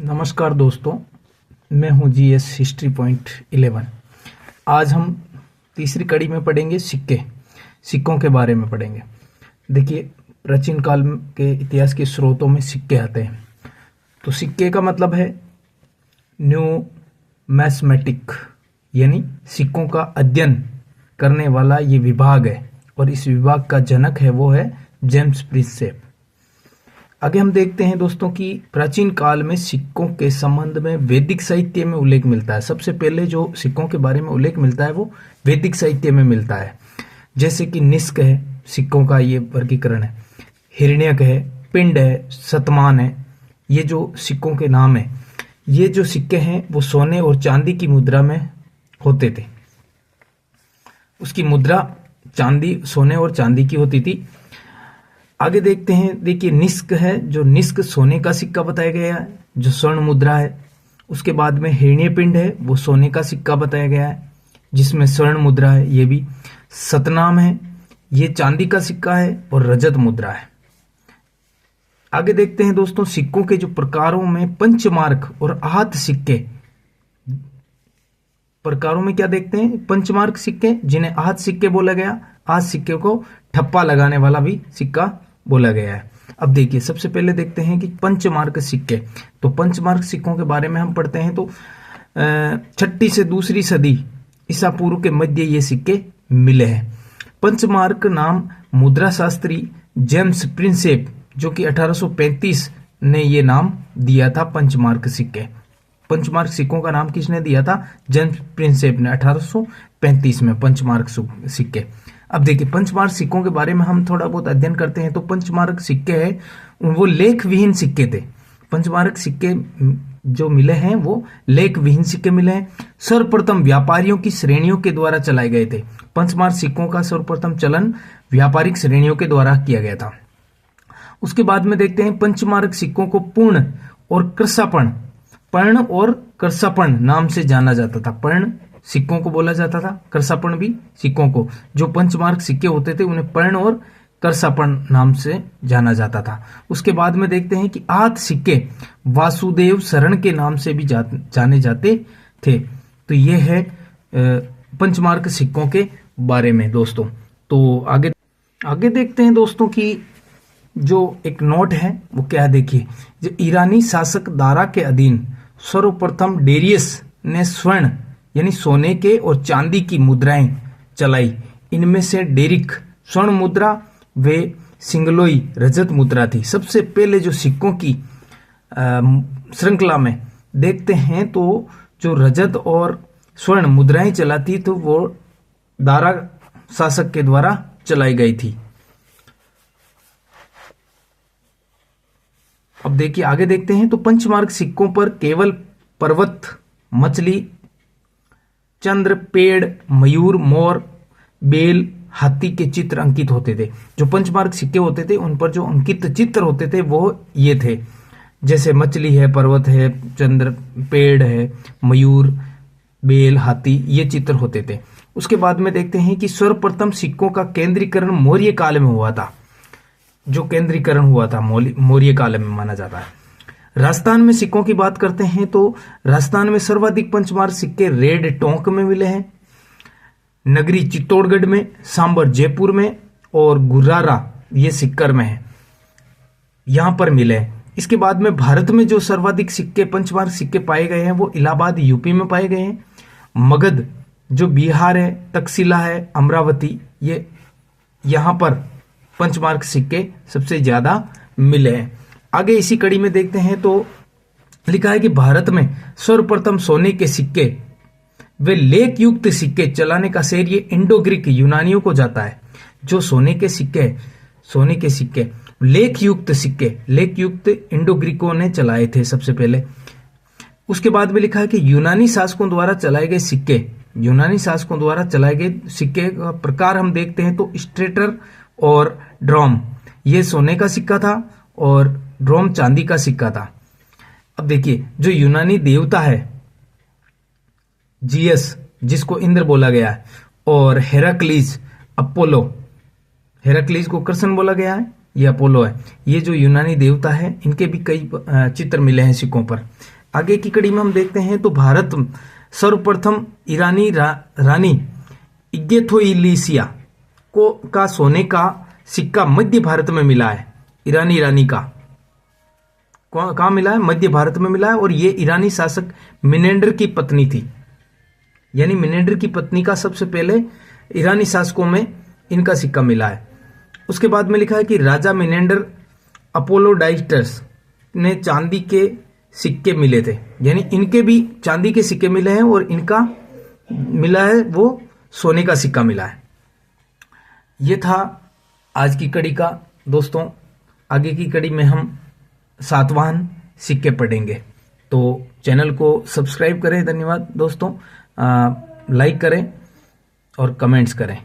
नमस्कार दोस्तों, मैं हूं जीएस हिस्ट्री पॉइंट 11। आज हम तीसरी कड़ी में पढ़ेंगे सिक्कों के बारे में पढ़ेंगे। देखिए, प्राचीन काल के इतिहास के स्रोतों में सिक्के आते हैं। तो सिक्के का मतलब है न्यूमैस्मेटिक, यानी सिक्कों का अध्ययन करने वाला ये विभाग है, और इस विभाग का जनक है वो है जेम्स प्रिंसेप। आगे हम देखते हैं दोस्तों कि प्राचीन काल में सिक्कों के संबंध में वैदिक साहित्य में उल्लेख मिलता है। सबसे पहले जो सिक्कों के बारे में उल्लेख मिलता है वो वैदिक साहित्य में मिलता है। जैसे कि निष्क है, सिक्कों का ये वर्गीकरण है, हिरण्यक है, पिंड है, शतमान है। ये जो सिक्कों के नाम है, ये जो सिक्के हैं वो सोने और चांदी की मुद्रा में होते थे। उसकी मुद्रा सोने और चांदी की होती थी। आगे देखते हैं, देखिए निष्क है, जो निष्क सोने का सिक्का बताया गया है, जो स्वर्ण मुद्रा है। उसके बाद में हिरण्य पिंड है, वो सोने का सिक्का बताया गया है जिसमें स्वर्ण मुद्रा है। ये भी सतनाम है, ये चांदी का सिक्का है, और रजत मुद्रा है। आगे देखते हैं दोस्तों, सिक्कों के जो प्रकारों में पंचमार्क और आहत सिक्के, प्रकारों में क्या देखते हैं, पंचमार्क सिक्के जिन्हें आहत सिक्के बोला गया। आहत सिक्के को ठप्पा लगाने वाला भी सिक्का बोला गया है। अब देखिए, सबसे पहले देखते हैं कि पंचमार्क सिक्के। तो पंचमार्क सिक्कों के बारे में हम पढ़ते हैं तो 6ठी से 2री सदी ईसा पूर्व के मध्य ये सिक्के मिले हैं। पंचमार्क नाम मुद्रा शास्त्री जेम्स प्रिंसेप, जो कि 1835 ने ये नाम दिया था पंचमार्क सिक्के। पंचमार्क सिक्कों का नाम किसने दिया था? जेम्स प्रिंसेप ने 1835 में पंचमार्क सिक्के। अब देखिए, पंचमार्क सिक्कों के बारे में हम थोड़ा बहुत अध्ययन करते हैं। तो पंचमार्क सिक्के हैं वो लेख विहीन सिक्के थे। पंचमार्क सिक्के जो मिले हैं वो लेख विहीन सिक्के मिले हैं। सर्वप्रथम व्यापारियों की श्रेणियों के द्वारा चलाए गए थे। पंचमार्क सिक्कों का सर्वप्रथम चलन व्यापारिक श्रेणियों के द्वारा किया गया था। उसके बाद में देखते हैं, पंचमार्क सिक्कों को पूर्ण और कृषापण नाम से जाना जाता था। पर्ण सिक्कों को बोला जाता था, कृषापण भी सिक्कों को। जो पंचमार्क सिक्के होते थे उन्हें पर्ण और कृषापण नाम से जाना जाता था। उसके बाद में देखते हैं कि आहत सिक्के वासुदेव शरण के नाम से भी जाने जाते थे। तो ये है पंचमार्क सिक्कों के बारे में दोस्तों। तो आगे देखते हैं दोस्तों कि जो एक नोट है वो क्या है। देखिए, जो ईरानी शासक दारा के अधीन सर्वप्रथम डेरियस ने स्वर्ण यानी सोने के और चांदी की मुद्राएं चलाई। इनमें से डेरिक स्वर्ण मुद्रा व सिंगलोई रजत मुद्रा थी। सबसे पहले जो सिक्कों की श्रृंखला में देखते हैं तो जो रजत और स्वर्ण मुद्राएं चलाती तो वो दारा शासक के द्वारा चलाई गई थी। अब देखिए, आगे देखते हैं तो पंचमार्क सिक्कों पर केवल पर्वत, मछली, चंद्र, पेड़, मयूर, मोर, बेल, हाथी के चित्र अंकित होते थे। जो पंचमार्क सिक्के होते थे उन पर जो अंकित चित्र होते थे वो ये थे, जैसे मछली है, पर्वत है, चंद्र, पेड़ है, मयूर, बेल, हाथी, ये चित्र होते थे। उसके बाद में देखते हैं कि सर्वप्रथम सिक्कों का केंद्रीकरण मौर्य काल में हुआ था। जो केंद्रीकरण हुआ था मौर्य काल में माना जाता है। राजस्थान में सिक्कों की बात करते हैं तो राजस्थान में सर्वाधिक पंचमार्क सिक्के रेड टोंक में मिले हैं, नगरी चित्तौड़गढ़ में, सांबर जयपुर में, और गुर्रारा ये सिक्कर में है, यहां पर मिले हैं। इसके बाद में भारत में जो सर्वाधिक सिक्के पंचमार्क सिक्के पाए गए हैं वो इलाहाबाद यूपी में पाए गए हैं, मगध जो बिहार है, तक्षशिला है, अमरावती, ये यहां पर पंचमार्क सिक्के सबसे ज्यादा मिले हैं। आगे इसी कड़ी में देखते हैं तो लिखा है कि भारत में सर्वप्रथम सोने के सिक्के वे लेख युक्त सिक्के चलाने का श्रेय इंडो ग्रीक यूनानियों को जाता है। जो सोने के सिक्के लेख युक्त इंडो ग्रीकों ने चलाए थे सबसे पहले। उसके बाद में लिखा है कि यूनानी शासकों द्वारा चलाए गए सिक्के का प्रकार हम देखते हैं तो स्ट्रेटर और ड्रोम, ये सोने का सिक्का था और ड्रोम चांदी का सिक्का था। अब देखिए, जो यूनानी देवता है जीएस, जिसको इंद्र बोला गया है, और हेराक्लीज अपोलो, हेराक्लीज को कृष्ण बोला गया है, ये अपोलो है, ये जो यूनानी देवता है, इनके भी कई चित्र मिले हैं सिक्कों पर। आगे की कड़ी में हम देखते हैं तो भारत सर्वप्रथम ईरानी रानी इग्थोइलिसिया को का सोने का सिक्का मध्य भारत में मिला है। ईरानी रानी का कहाँ मिला है? मध्य भारत में मिला है। और ये ईरानी शासक मिनेंडर की पत्नी थी, यानी मिनेंडर की पत्नी का सबसे पहले ईरानी शासकों में इनका सिक्का मिला है। उसके बाद में लिखा है कि राजा मिनेंडर अपोलोडाइटस ने चांदी के सिक्के मिले थे, यानी इनके भी चांदी के सिक्के मिले हैं और इनका मिला है वो सोने का सिक्का मिला है। ये था आज की कड़ी का दोस्तों। आगे की कड़ी में हम सातवाहन सिक्के पढ़ेंगे, तो चैनल को सब्सक्राइब करें। धन्यवाद दोस्तों, लाइक करें और कमेंट्स करें।